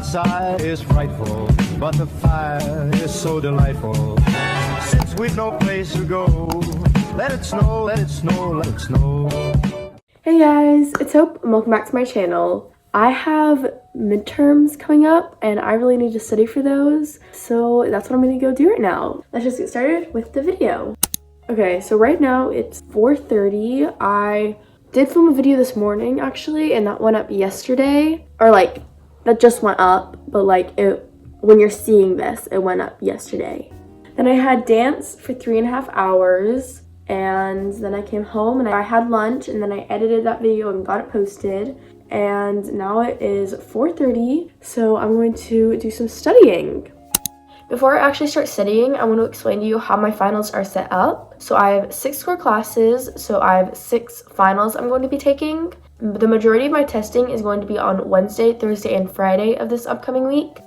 outside is frightful, but the fire is so delightful. Since we've no place to go, let it snow, let it snow, let it snow. Hey guys, it's Hope and welcome back to my channel. I have midterms coming up and I really need to study for those, so that's what I'm gonna go do right now. Let's just get started with the video. Okay, so right now it's 4:30. I did film a video this morning actually, and that went up yesterday, or like that just went up, but like when you're seeing this, it went up yesterday. Then I had dance for 3.5 hours, and then I came home and I had lunch, and then I edited that video and got it posted. And now it is 4:30, so I'm going to do some studying. Before I actually start studying, I want to explain to you how my finals are set up. So I have 6 core classes, so I have 6 finals I'm going to be taking. The majority of my testing is going to be on Wednesday, Thursday, and Friday of this upcoming week.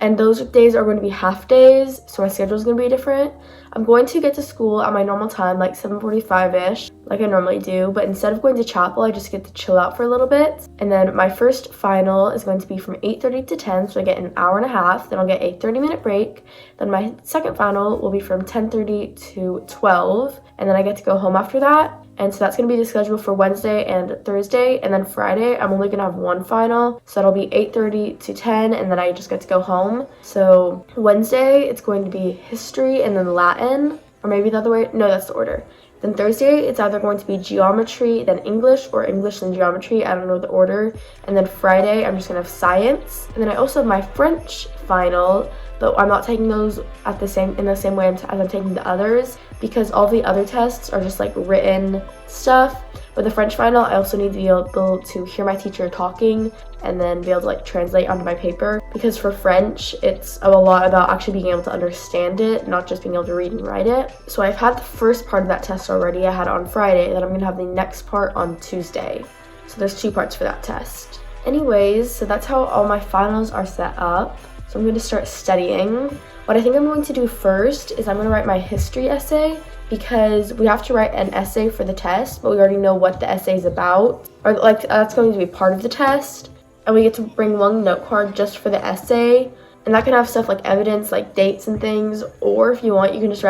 And those days are going to be half days, so my schedule is going to be different. I'm going to get to school at my normal time, like 7:45-ish, like I normally do, but instead of going to chapel, I just get to chill out for a little bit. And then my first final is going to be from 8:30 to 10, so I get an hour and a half, then I'll get a 30-minute break. Then my second final will be from 10:30 to 12, and then I get to go home after that. And so that's going to be the schedule for Wednesday and Thursday. And then Friday, I'm only going to have one final. So that'll be 8:30 to 10, and then I just get to go home. So Wednesday, it's going to be history and then Latin. Or maybe the other way. No, that's the order. Then Thursday, it's either going to be geometry, then English, or English, then geometry. I don't know the order. And then Friday, I'm just going to have science. And then I also have my French final, but I'm not taking those in the same way as I'm taking the others, because all the other tests are just like written stuff. But the French final, I also need to be able to hear my teacher talking and then be able to like translate onto my paper, because for French, it's a lot about actually being able to understand it, not just being able to read and write it. So I've had the first part of that test already. I had it on Friday, then I'm gonna have the next part on Tuesday. So there's 2 parts for that test. Anyways, so that's how all my finals are set up. So I'm going to start studying. What I think I'm going to do first is I'm going to write my history essay, because we have to write an essay for the test, but we already know what the essay is about, or like that's going to be part of the test. And we get to bring one note card just for the essay, and that can have stuff like evidence, like dates and things. Or if you want, you can just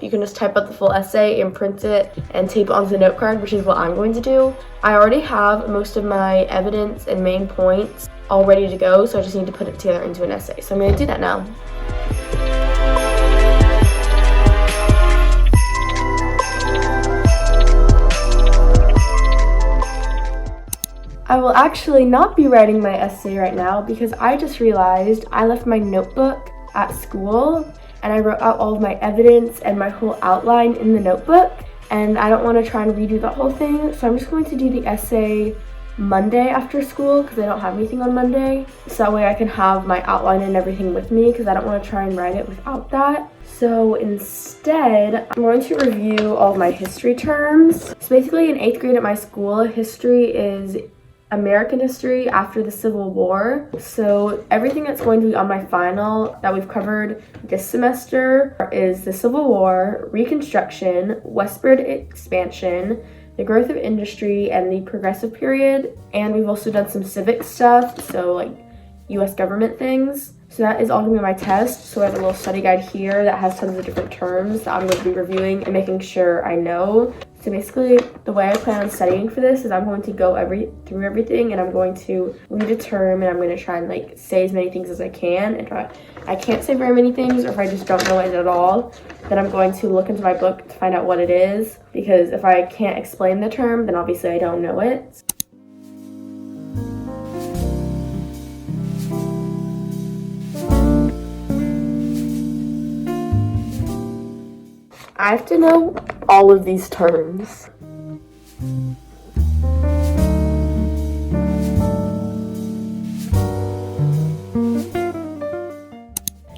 you can just type out the full essay and print it and tape it onto the note card, which is what I'm going to do. I already have most of my evidence and main points all ready to go, so I just need to put it together into an essay. So I'm going to do that now. I will actually not be writing my essay right now, because I just realized I left my notebook at school and I wrote out all of my evidence and my whole outline in the notebook, and I don't want to try and redo that whole thing, so I'm just going to do the essay Monday after school, because I don't have anything on Monday, so that way I can have my outline and everything with me, because I don't want to try and write it without that. So instead, I'm going to review all of my history terms. So basically in 8th grade at my school, history is American history after the Civil War. So everything that's going to be on my final that we've covered this semester is the Civil War, Reconstruction, westward expansion, the growth of industry, and the progressive period. And we've also done some civic stuff, so like US government things. So that is all going to be my test. So I have a little study guide here that has tons of different terms that I'm going to be reviewing and making sure I know. So basically, the way I plan on studying for this is I'm going to go through everything, and I'm going to read a term, and I'm going to try and like say as many things as I can. And if I can't say very many things, or if I just don't know it at all, then I'm going to look into my book to find out what it is. Because if I can't explain the term, then obviously I don't know it. I have to know all of these terms.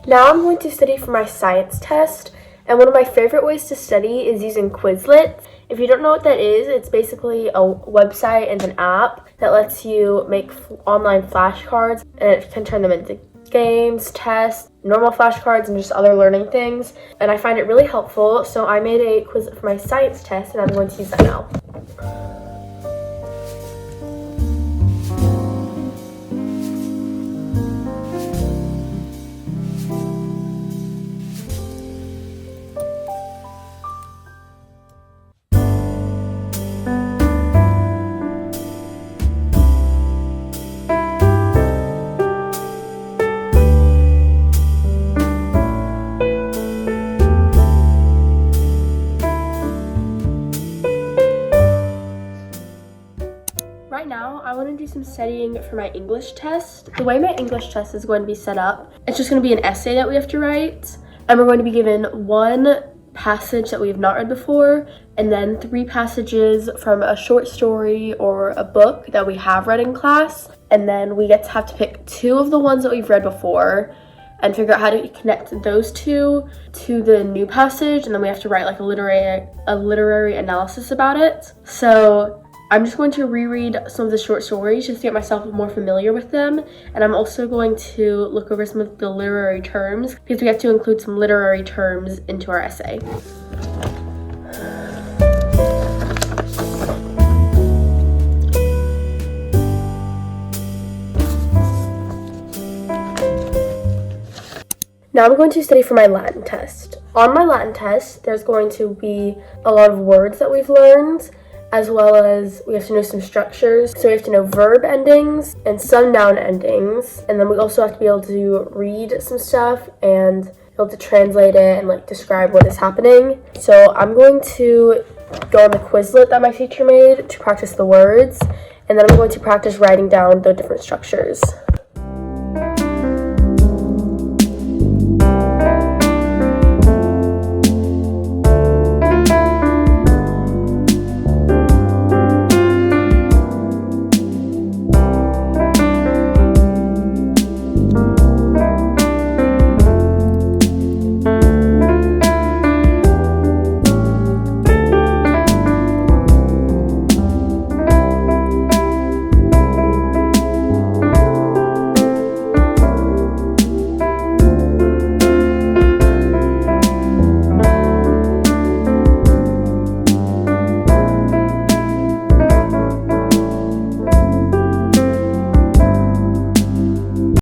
Now I'm going to study for my science test, and one of my favorite ways to study is using Quizlet. If you don't know what that is, it's basically a website and an app that lets you make online flashcards, and it can turn them into games, tests, normal flashcards, and just other learning things. And I find it really helpful, so I made a quiz for my science test, and I'm going to use that now. studying for my English test. The way my English test is going to be set up, it's just going to be an essay that we have to write. And we're going to be given one passage that we have not read before, and then 3 passages from a short story or a book that we have read in class. And then we have to pick 2 of the ones that we've read before and figure out how to connect those 2 to the new passage, and then we have to write like a literary analysis about it. So I'm just going to reread some of the short stories just to get myself more familiar with them, and I'm also going to look over some of the literary terms because we have to include some literary terms into our essay. Now I'm going to study for my Latin test. On my Latin test, there's going to be a lot of words that we've learned, as well as we have to know some structures. So we have to know verb endings and some noun endings. And then we also have to be able to read some stuff and be able to translate it and like describe what is happening. So I'm going to go on the Quizlet that my teacher made to practice the words. And then I'm going to practice writing down the different structures.